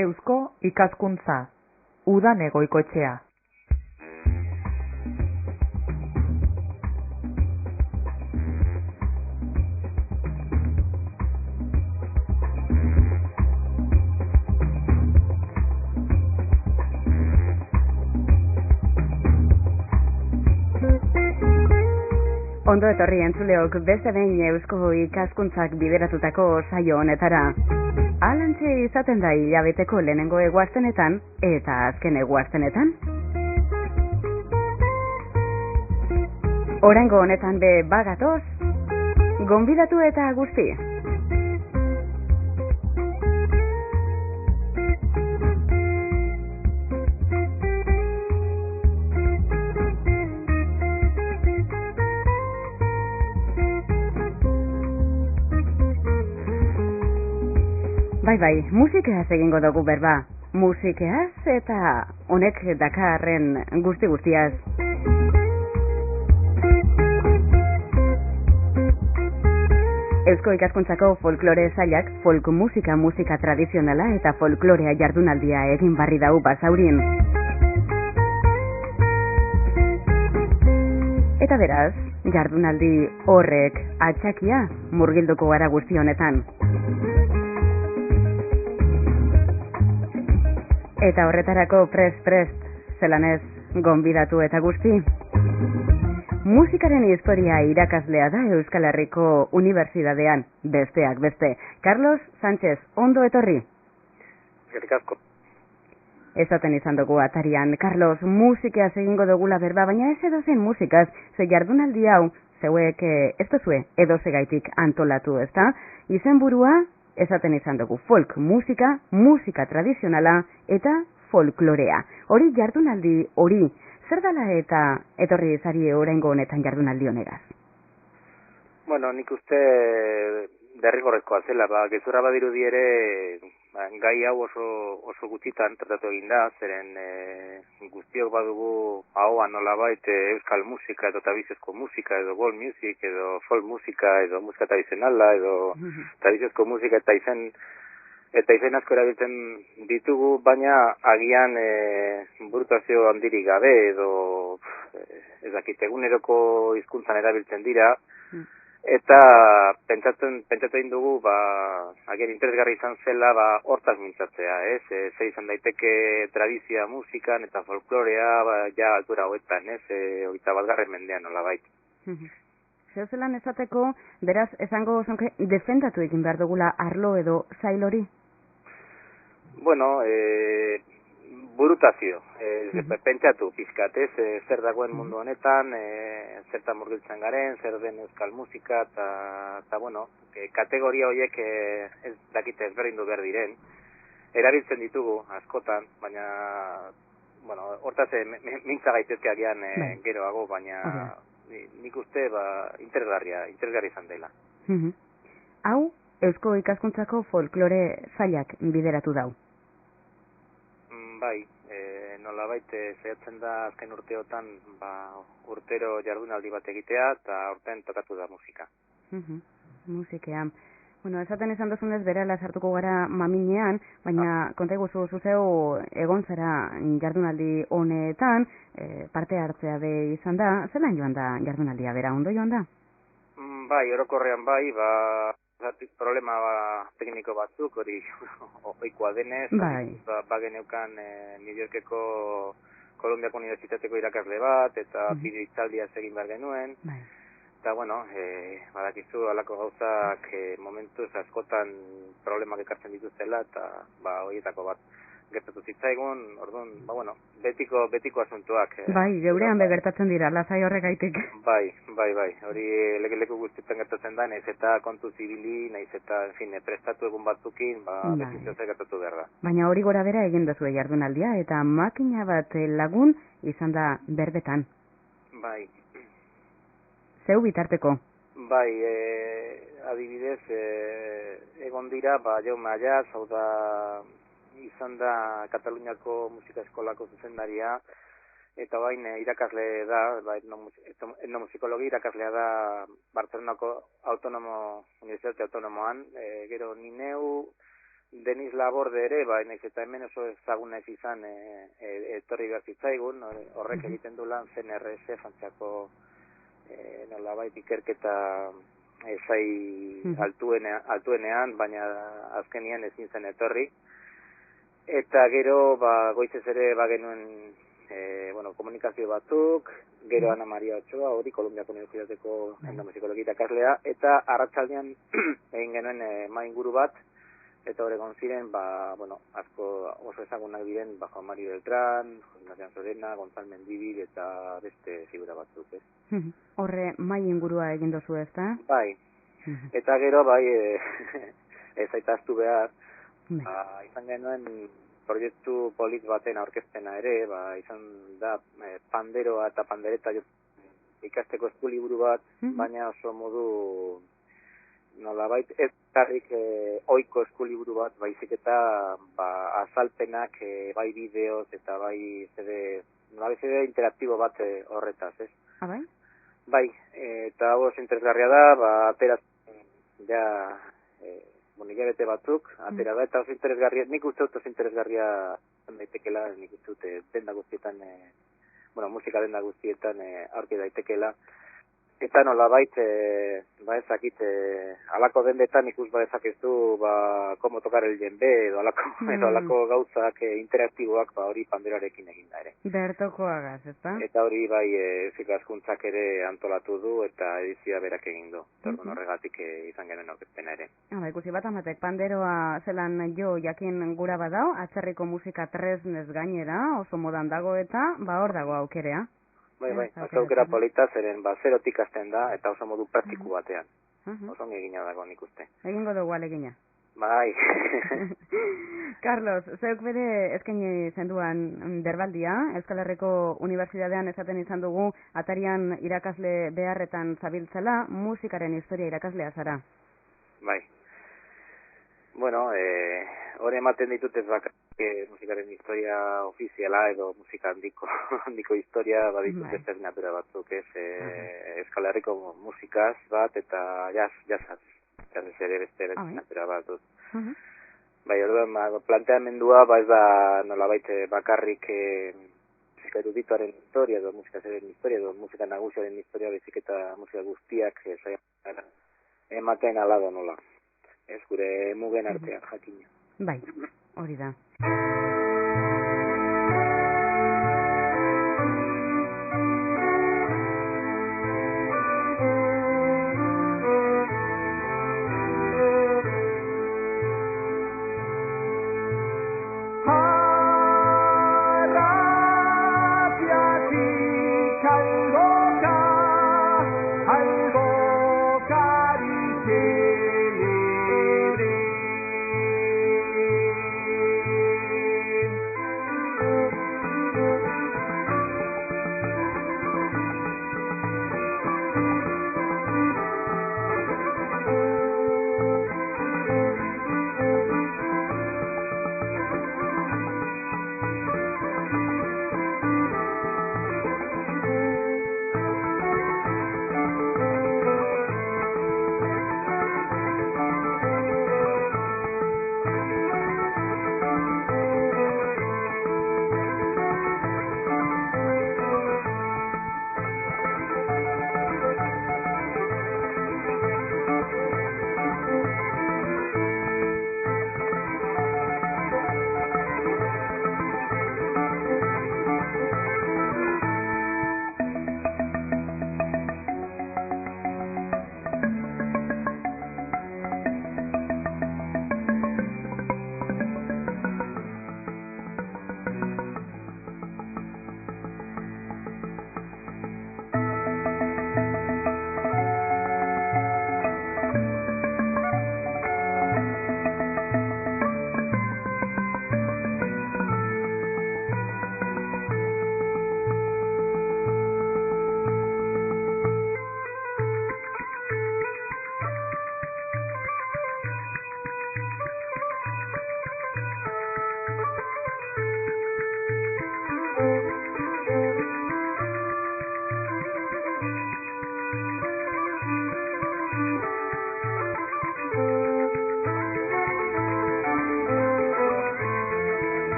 Eusko ikaskuntza, udan egoikoetxea. Ondo etorri entzuleok beste behin Eusko ikaskuntzak bideratutako saio honetara. Alantxe izaten da hilabeteko lehenengo eguaztenetan eta azken eguaztenetan. Oraingo honetan be bagatoz, gonbidatu eta guzti. Bai, musikaz egingo dugu berba. Musikaz eta honek dakarren guztiaz. Eusko ikaskuntzako folklore sailak folk musika tradizionala eta folklorea jardunaldia egin barri dau Basaurin. Eta beraz, jardunaldi horrek atxakia murgilduko gara guzti honetan. Eta horretarako prest, zelanez gonbidatu eta guzti. Musikaren historia irakaslea da Euskal Herriko Unibertsitatean, besteak beste. Carlos Sánchez, ondo etorri. Eskerrik asko. Esaten izan dugu atarian, Carlos, musikaz egingo dugula berba, baina ez edozein musikaz, ze jardunaldi hau, zeuek ez duzue edozegaitik antolatu, ezta? Izenburua esaten izan dugu folk musika tradizionala eta folklorea. Hori jardunaldi hori, zer dala eta etorri zari oraingo honetan jardunaldi honegaz? Bueno, nik uste derrigorrezkoa zela, gezurra badirudi ere gai hau oso gutxitan tratatu egin da, zeren guztiok badugu ahoan nolabait euskal musika edo tradiziosko musika edo world music edo folk musika edo musika tradizionala edo tradiziosko musika eta izen asko erabiltzen ditugu, baina agian burutazio handirik gabe edo ez eguneroko hizkuntzan erabiltzen dira. Eta pentsatu egin dugu, agian interesgarri izan zela, hortaz mintzatzea, ez? Zer izan daiteke tradizioa musikan eta folklorea, ja altura hoetan, ez? 21. mendean, nolabait. Zeo zelan esateko, beraz, esango zonke, defendatu egin behar dugula arlo edo zail hori? Bueno, burutazio, pentsatu pizkat, ez? Zer dagoen mundu honetan, zertan murgiltzen garen, zer den euskal musika, eta bueno, kategoria horiek ez dakite ezberdindu behar diren. Erabiltzen ditugu askotan, baina, bueno, hortaz mintza gaitezke agian geroago, baina nik uste interesgarri izan dela. Hau, Eusko ikaskuntzako folklore sailak bideratu dau. Bai, nolabait zehatzen da azken urteotan urtero jardunaldi bat egitea eta aurten tokatu da musika. Musikea. Bueno, esaten izan duzunez berela sartuko gara maminean, baina konta iguzu zuzeu egon zara jardunaldi honetan, parte hartzea be izan da, zelan joan da jardunaldia bera, ondo joan da? Bai, orokorrean bai, problema tekniko batzuk, hori ohikoa denez, bageneukan New Yorkeko Kolumbiako Unibertsitateko irakasle bat, eta bideo hitzaldia egin behar genuen, eta bueno, badakizu alako gauzak momentuz askotan problemak ekartzen dituztela, eta horietako bat gertatu zitzaigun, orduan, bueno, betiko asuntuak. Bai, geurean begertatzen dira, lasai horregaitik. Bai, hori leku guztietan gertatzen da, nahiz eta kontu zibili, nahiz eta, prestatu egun batzukin, bekitzen gertatu behar da. Baina hori gora bera egin duzue jardunaldia, eta makina bat lagun izan da berbetan. Bai. Zeu bitarteko? Bai, adibidez, egon dira, Jaume Ayaz, hau da, izan da Kataluniako musika eskolako zuzendaria, eta bain irakasle da, etnomusikologi irakaslea da Bartzelonako Unibertsitate Autonomoan, gero ni neu, Denis Laborde ere, naiz eta hemen oso ezaguna ez izan etorri behar zitzaigun, horrek egiten du lan CNRS, Frantziako nolabait ikerketa altuenean, baina azkenian ezin zen etorri. Eta gero, goizez ere genuen komunikazio batzuk, gero Ana Maria Ochoa, hori Kolumbiako Unibertsitateko etnomusikologia irakaslea, eta arratsaldean egin genuen inguru bat, eta hor egon ziren, asko oso ezagunak diren, Juan Mario Beltrán, Ignacio Sorena, Gonzal Mendibil, eta beste figura batzuk, ez? Horre, ingurua egin dozu, ez da? Bai, eta gero, ez aitaztu behar, izan genuen proiektu polit baten aurkezpena ere, izan da panderoa eta pandereta ikasteko eskuliburu bat, baina oso modu nolabait ez karrik ohiko eskuliburu bat, baizik eta azalpenak, bai bideoz eta bai CD interaktibo bat horretaz, ez? Bai? Bai, eta oso interesgarria da, atera hilabete batzuk, atera da, eta oso interesgarria, nik uste dut oso interesgarria daitekela, nik uste dut denda guztietan, musika denda guztietan aurki daitekela, eta nolabait, ezakit, alako dendetan ikus ezakezu, komo tokar el djembe, edo alako gauzak interaktiboak, hori panderoarekin eginda ere. Bertokoagaz, ezta? Eta hori zikaskuntzak ere antolatu du, eta edizioa berak egin du. Orduan horregatik izan genuen aurkezpena ere. Ikusi bat amatek, panderoa zelan jo jakin gura badao, atzerriko musika tresnez gainera, oso modan dago eta, hor dago aukerea. Bai, oso aukera polita zeren, zerotik hasten da, eta oso modu praktiku batean. Oso ongi egina dago nik uste. Egingo dugu alegina. Bai. Carlos, zeuk bere eskaini zenduan berbaldia, Euskal Herriko Unibertsitatean esaten izan dugu atarian irakasle beharretan zabiltzela, musikaren historia irakaslea zara. Bai. Hori ematen ditut ez bakarrik musikaren historia ofiziala edo musika handiko historia baditut beste natura batzuk, ez? Euskal Herriko musikaz bat eta jazzaz ere beste natura batzuk. Bai, orduan, planteamendua, ez da nolabait bakarrik musika erudituaren historia edo musika zeren historia edo musika nagusiaren historia, bezik eta musika guztiak ematen ala da nola. Ez gure mugen artean, jakina. Bai, hori da.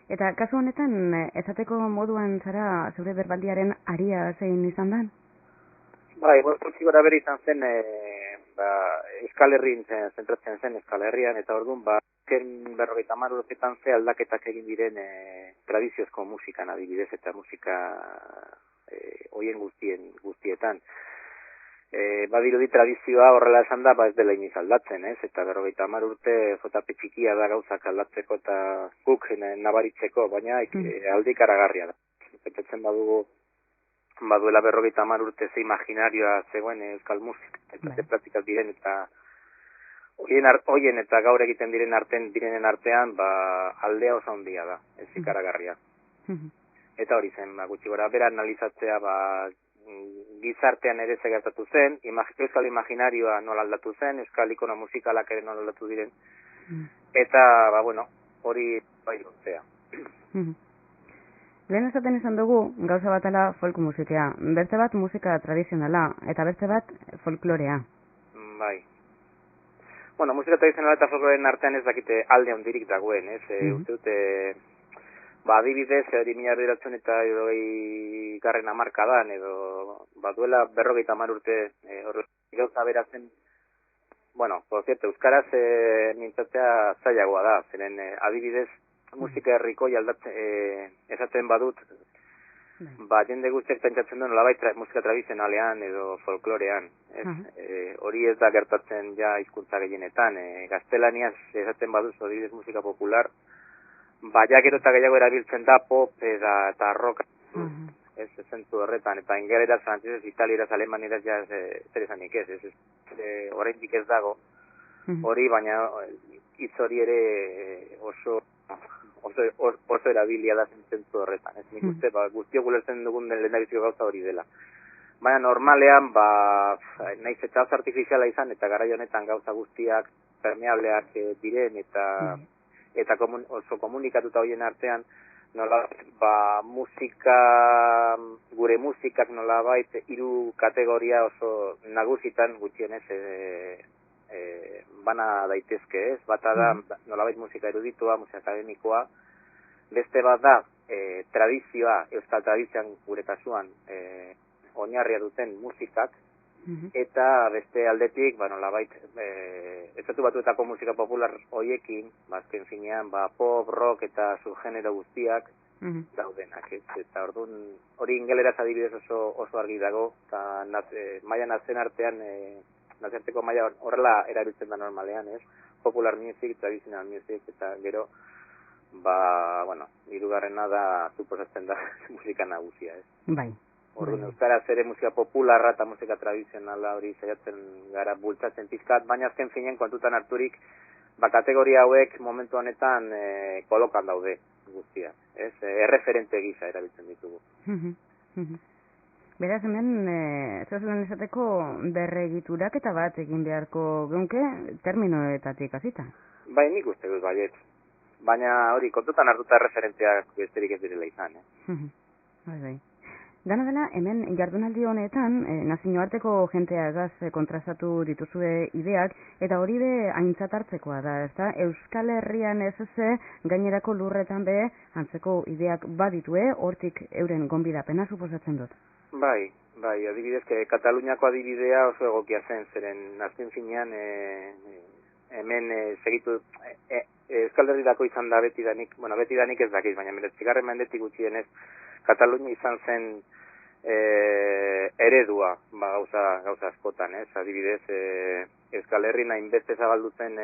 Eta kasu honetan, esateko moduan zara zeure berbaldiaren aria zein izan da? Bai, gutxi gora bere izan zen, Euskal Herrian zentratzen zen Euskal Herrian, eta orduan, ken 50 urtetan ze aldaketak egin diren tradiziozko musikan adibidez, eta musika hoien guztietan. Badirudi tradizioa horrela esan da, ez dela iniz aldatzen, ez? Eta 50 urte jotape txikia da gauzak aldatzeko eta guk nabaritzeko, baina alde ikaragarria da. Pentsatzen baduela 50 urte ze imaginarioa zegoen euskal musika, eta praktikak diren, eta hoien eta gaur egiten direnen artean, aldea oso handia da, ez ikaragarria. Eta hori zen, gutxi gora, bera analizatzea, gizartean ere gertatu zen, euskal imaginarioa nola aldatu zen, euskal ikono musikalak ere nola aldatu diren, eta, hori bai gontzea. Lehen esaten izan dugu, gauza batela folk musikea, beste bat musika tradizionala, eta beste bat folklorea. Bai. Musika tradizionala eta folklorearen artean ez dakite alde handirik dagoen, ez? Uste dute, adibidez, 1900 eta 20. Hamarkadan, edo, duela 50 urte, gauza beratzen, por cierto, euskaraz mintzatzea zailagoa da, zeren adibidez, musika herriko esaten badut, jende guztiak pentsatzen duen nolabait musika tradizionalean edo folklorean, hori ez da gertatzen ja hizkuntza gehienetan, gaztelaniaz esaten badut adibidez musika popular, gero eta gehiago erabiltzen da pop eta rock, ez zentzu horretan, eta ingeleraz, frantzesez, italieraz, alemanieraz, ja zer esanik ez, oraindik ez dago, hori, baina hitz hori ere oso erabilia da zentzu horretan, ez nik uste, guztiok ulertzen dugun lehendabiziko gauza hori dela. Baina normalean, nahiz eta oso artifiziala izan, eta garai honetan gauza guztiak permeableak diren, eta oso komunikatuta horien artean, gure musikak nolabait hiru kategoria oso nagusitan gutxienez bana daitezke, ez? Bata da nolabait musika eruditua, musika akademikoa, beste bat da tradizioa, euskal tradizioan gure kasuan oinarria duten musikak, eta beste aldetik, nolabait, estatu batuetako musika popular hoiekin, azken finean, pop, rock eta subgenero guztiak daudenak, ez? Eta orduan, hori ingeleraz adibidez oso argi dago, eta maila nazien artean, naziarteko maila horrela erabiltzen da normalean, ez? Popular music, traditional music, eta gero, hirugarrena da, suposatzen da, musika nagusia, ez? Bai. Orduan, euskaraz ere musika popularra eta musika tradizionala hori saiatzen gara bultzatzen pizkat, baina azken finen kontutan harturik, kategoria hauek momentu honetan kolokan daude guztia, ez? Erreferente gisa erabiltzen ditugu. Beraz, hemen, zeuzen esateko berregiturak eta bat egin beharko geunke terminoetatik hasita. Bai, nik uste dut baiet. Baina hori, kontutan hartuta referenteak besterik ez direla izan, Bai. Dana dela, hemen jardunaldi honetan, nazioarteko jenteagaz kontrastatu dituzue ideak, eta hori be aintzat hartzekoa da, ezta? Euskal Herrian ez gainerako lurretan be antzeko ideak baditue, hortik euren gonbidapena suposatzen dut. Bai, adibidez, Kataluniako adibidea oso egokia zen, zeren azken finean hemen segitu, Euskal Herrirako izan da betidanik ez dakiz, baina 19. mendetik gutxienez, Katalunia izan zen eredua gauza askotan, ez? Adibidez, Euskal Herri nahin beste zabaldu zen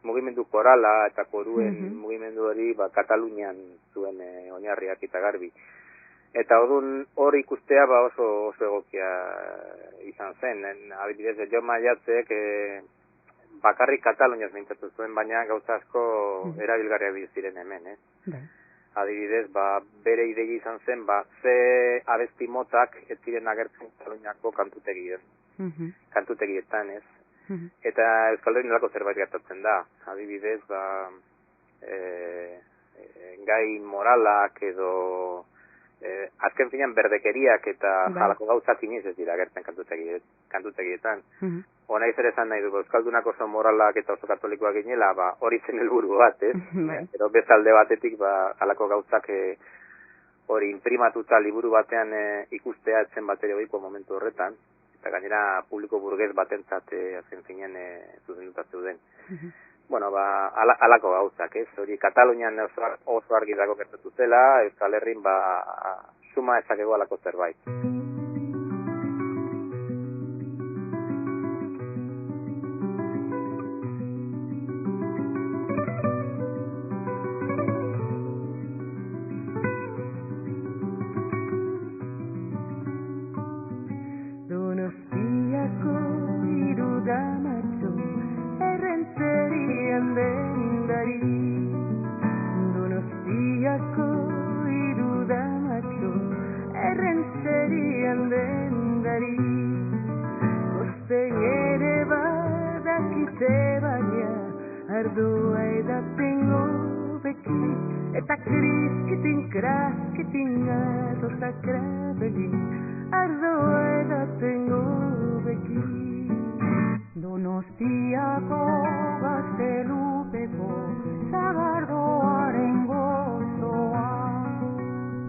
mugimendu korala eta koruen mugimendu hori Katalunian zuen oinarriak eta garbi. Eta hor ikustea oso egokia izan zen. Adibidez, Jon Maiatzek bakarrik Kataluniaz mintzatu zuen, baina gauza asko erabilgarriak ziren hemen, ez? Adibidez, bere idei izan zen, ze abesti motak ez ziren agertzen Kataluniako kantutegietan, ez? Eta Euskal Herrian nolako zerbait gertatzen da. Adibidez, gai moralak edo azken finean berdekeriak eta jalako gauzak inoiz ez dira agertzen kantutegietan. Ona zer esan nahi dugu, euskaldunak oso moralak eta oso katolikoak ginela, hori zen helburu bat, ez? Pero bezalde batetik, halako gauzak hori imprimatuta liburu batean ikustea etzen batere ohiko momentu horretan, eta gainera publiko burgez batentzat azken finean zuzenduta zeuden. Bueno, halako gauzak, ez? Hori Katalunian oso argi dago gertatu zela, Euskal Herrin suma ezakego halako zerbait. Eta kriskitin kraskitin arrozakrabeli ardoa edaten gobeki Donostiako gaztelupeko zagardoaren gozoa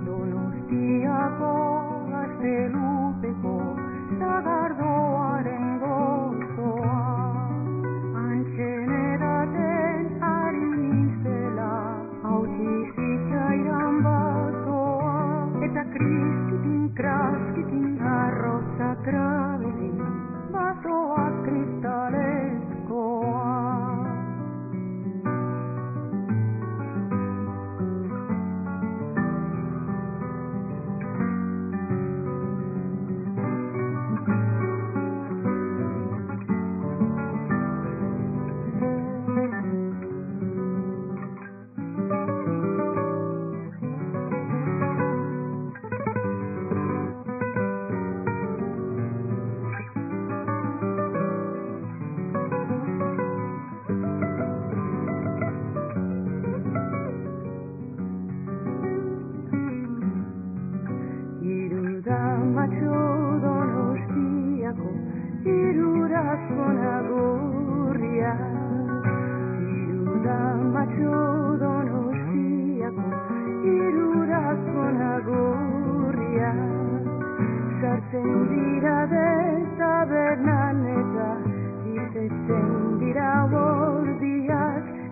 Donostiako gaztelupeko zagardoaren gozoa Antxen edaten ari nintzela Zitzaidan bazoa eta kriskitin kraskitin arroza krabeli bazoa kristalezkoa.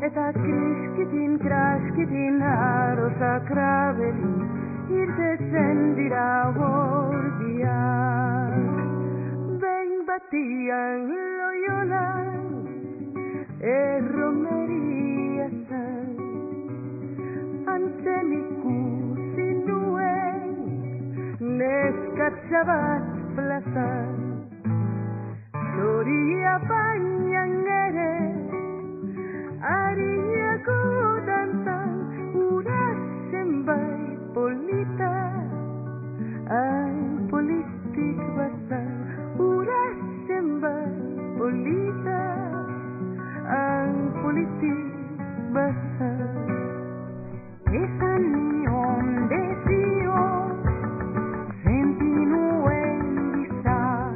Eta kriskitin kraskitin arroza krabeli irtetzen dira gordiak Behin batian loiolan erromeria zen Antzen ikusi nuen neskatza bat plazan Zoria bainan ere Ariako dantzan urazen bai polita politik bazan urazen bai polita politik bazan Esan nion dezio sentinuen bizar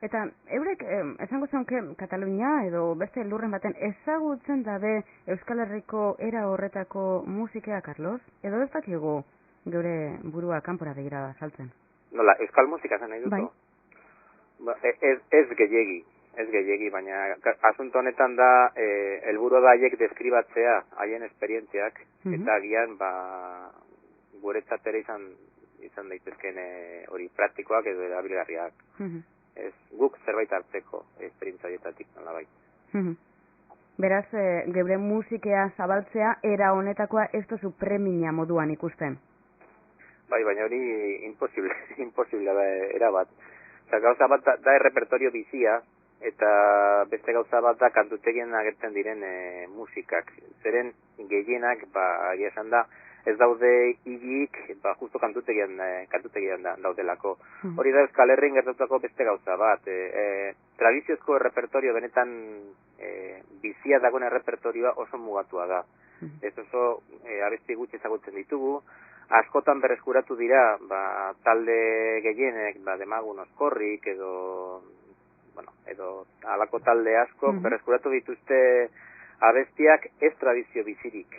Eta eurek, esango zaunke, Katalunia edo beste lurren baten ezagutzen dabe Euskal Herriko era horretako musikea, Carlos? Edo ez dakigu geure burua kanpora begira saltzen? Nola, euskal musika zen nahi duzu? Bai. Ba, ez gehiegi, baina asunto honetan da, helburu da haiek deskribatzea, haien esperientziak, eta agian, guretzat ere izan daitezken hori praktikoak edo erabilgarriak. Ez, guk zerbait hartzeko esperientzaietatik nola bai. Beraz, geure musikea zabaltzea era honetakoa ez duzu premia moduan ikusten. Bai, baina hori imposible da erabat. Osa, gauza bat da errepertorio bizia, eta beste gauza bat da kantutegien agertzen diren musikak. Zeren gehienak, egia esan da, ez daude hilik, justo kantutegian daudelako. Hori da Euskal Herrin gertatutako beste gauza bat. Tradiziozko errepertorio benetan bizia dagoen errepertorioa oso mugatua da. Ez oso abesti gutxi ezagutzen ditugu, askotan berreskuratu dira, talde gehienek, Demagun Oskorrik edo halako talde asko berreskuratu dituzte abestiak ez tradizio bizirik.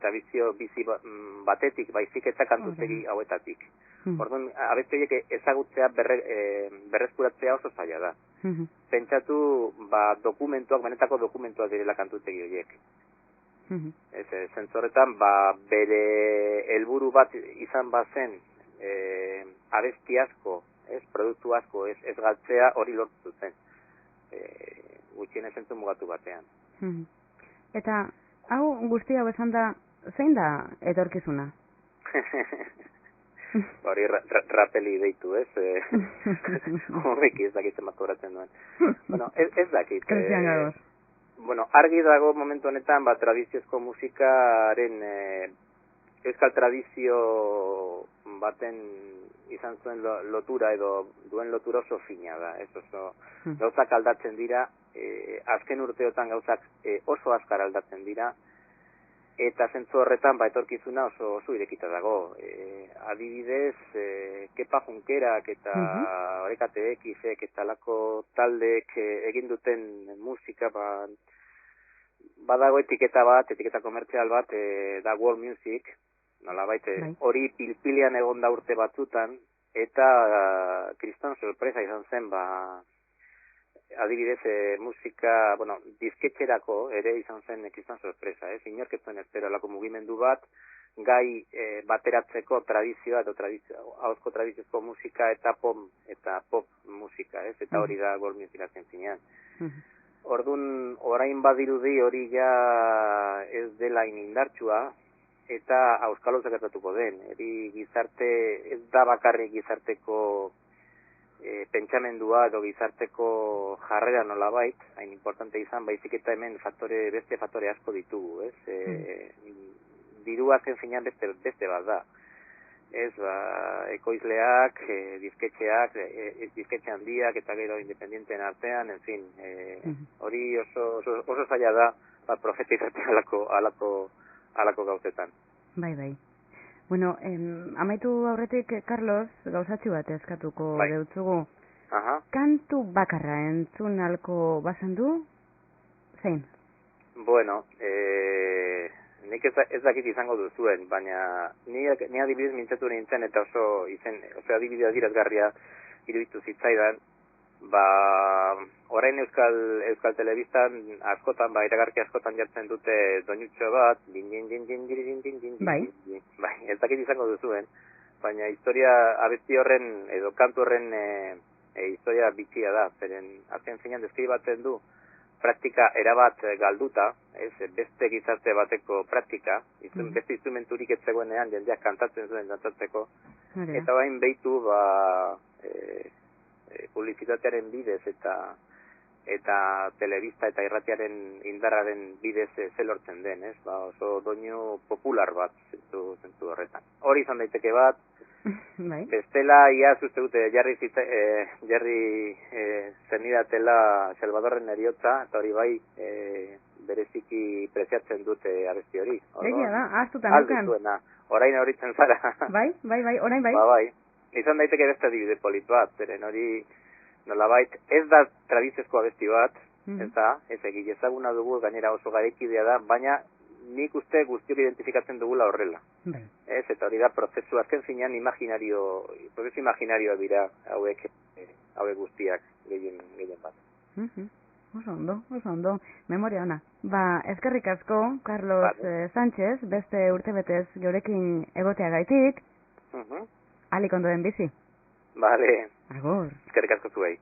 Tradizio bizi batetik, baizik eta kantutegi hauetatik. Orduan, abesti horiek ezagutzea berreskuratzea oso zaila da. Pentsatu, dokumentuak, benetako dokumentuak direla kantutegi horiek. Zentzorretan, bere helburu bat izan bazen abesti asko, produktu asko ez galtzea hori lortu zen. Gutxien zentzu mugatu batean. Eta, hau guzti hau esan da, zein da etorkizuna? Hori rapeli deitu, ez? Horrek ez dakit zenbat kobratzen duen. Bueno, ez dakit. Krisian gagoz. Bueno, argi dago momentu honetan, tradiziozko musikaren euskal tradizio baten izan zuen lotura edo duen lotura oso fina da. Ez oso gauzak aldatzen dira, azken urteotan gauzak oso azkar aldatzen dira, eta zentzu horretan etorkizuna oso irekita dago. Adibidez, Kepa Junkerak eta Orekate Xek eta lako taldeek egin duten musika, badago etiketa komertzial bat, da World Music, nolabait, hori pilpilean egon da urte batzutan, eta kriston sorpresa izan zen, adibidez, musika, disketxerako ere izan zen kriston sorpresa, inorketzen espero lako mugimendu bat, gai bateratzeko tradizioa edo ahozko tradiziozko musika eta pop musika, eta hori da World Music azken zinean. Orduan, orain badirudi hori ja ez dela inindartsua, eta auskalo gertatuko den. Eri gizarte, ez da bakarrik gizarteko pentsamendua edo gizarteko jarrera nolabait, hain importante izan, baizik eta hemen beste faktore asko ditugu, ez? Dirua zen zinean beste bat da. Ez, ekoizleak, disketxe handiak eta gero independienten artean, en fin, hori oso zaila da, profetizatzen alako gauzetan. Bai. Bueno, amaitu aurretik, Carlos, gauzatxu bat eskatuko deutzugu. Kantu bakarra entzun alko bazen du? Zein? Bueno, nik ez dakit izango duzuen, baina ni adibidez mintzatu nintzen eta oso adibidez adierazgarria iruditu zitzaidan, orain Euskal Telebistan askotan, iragarki askotan jartzen dute doinutxo bat, bai, ez dakit izango duzuen, baina historia abesti horren edo kantu horren historia bitxia da, zeren azken finean deskribatzen du praktika erabat galduta, beste gizarte bateko praktika, beste instrumenturik ez zegoenean jendeak kantatzen zuen dantzatzeko, eta bain behitu publizitatearen bidez eta telebista eta irratiaren indarraren bidez zelortzen den, oso doinu popular bat zentzu horretan. Hori izan daiteke bat, bestela iaz uste dute jarri zenidatela Salvadorren eriotza, eta hori bai bereziki preziatzen dute abesti hori. Egia da, ahaztutan dukan. Orain horitzen zara. Bai, orain bai. Bai, izan daiteke beste adibide polit bat, zeren hori nolabait, ez da tradiziozko abesti bat, ez da, ez egile ezaguna dugu, gainera oso garekidea da, baina nik uste guztiok identifikatzen dugula horrela. Ez, eta hori da prozesu azken finean prozesu imaginarioa dira hauek guztiak gehien bat. Oso ondo, memoria ona. Eskerrik asko, Carlos Sánchez, beste urtebetez geurekin egoteagaitik, alik ondoen bizi. Bale. Agur. Eskerrik asko zuei.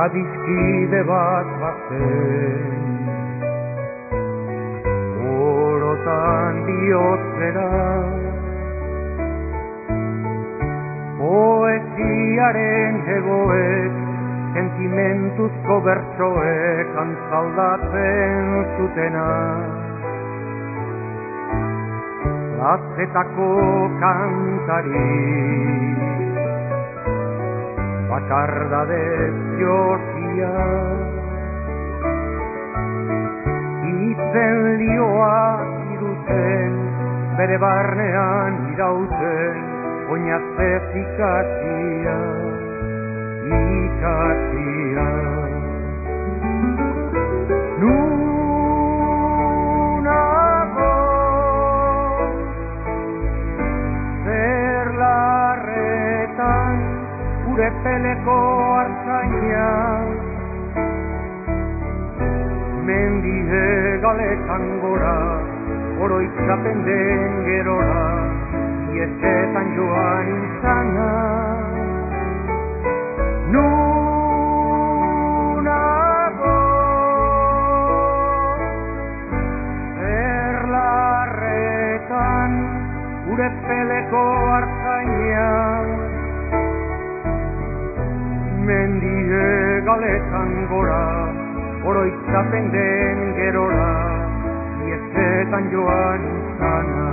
Adiskide bat bazen, orotan bihotera, poesiaren egoek, sentimentuzko bertsoek antzaldatzen zutena. Lazetako kantari, bakardadez josia, izen lioa iruten, bere barnean irauten, oinazez ikasia. Nunago, zer larretan, gure peleko artzaina, mendie galetan gora, oroitzapen den gerora, iesetan joan izana. Nunago, zer larretan, gure peleko artzaina, mendie galetan gora, oroitzapen den gerora, iesetan joan izana.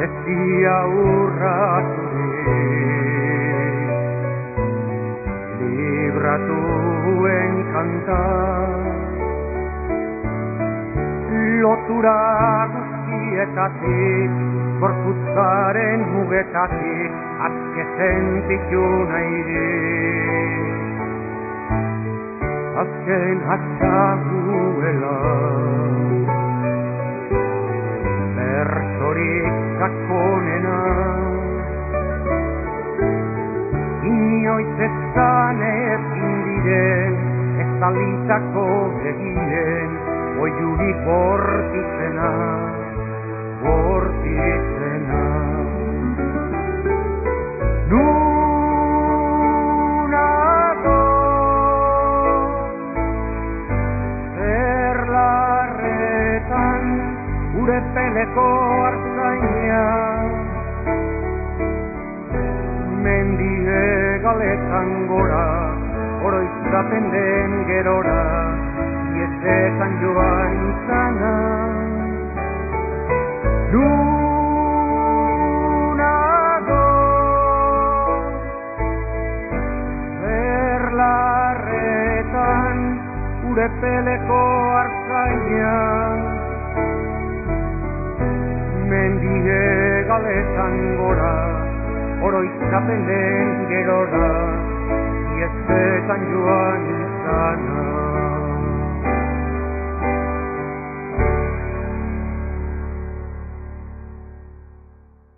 Ezia urraturik, libratuen kanta, lotura guztietatik, gorputzaren mugetatik, azke sentitu nahirik. Azken hatzaguela, bertsorik sakonena, inoiz ezan ezin diren, ez talitako egien, oiurik bortitzena, bortitzena. Nunago, zer larretan, gure peleko artzaina, mendie galetan gora, oroitzapen den gerora, iesetan joan izana. Nunago, zer larretan, gure peleko artzaina, mendie galetan gora, oroitzapen den gerora, iesetan joan izana.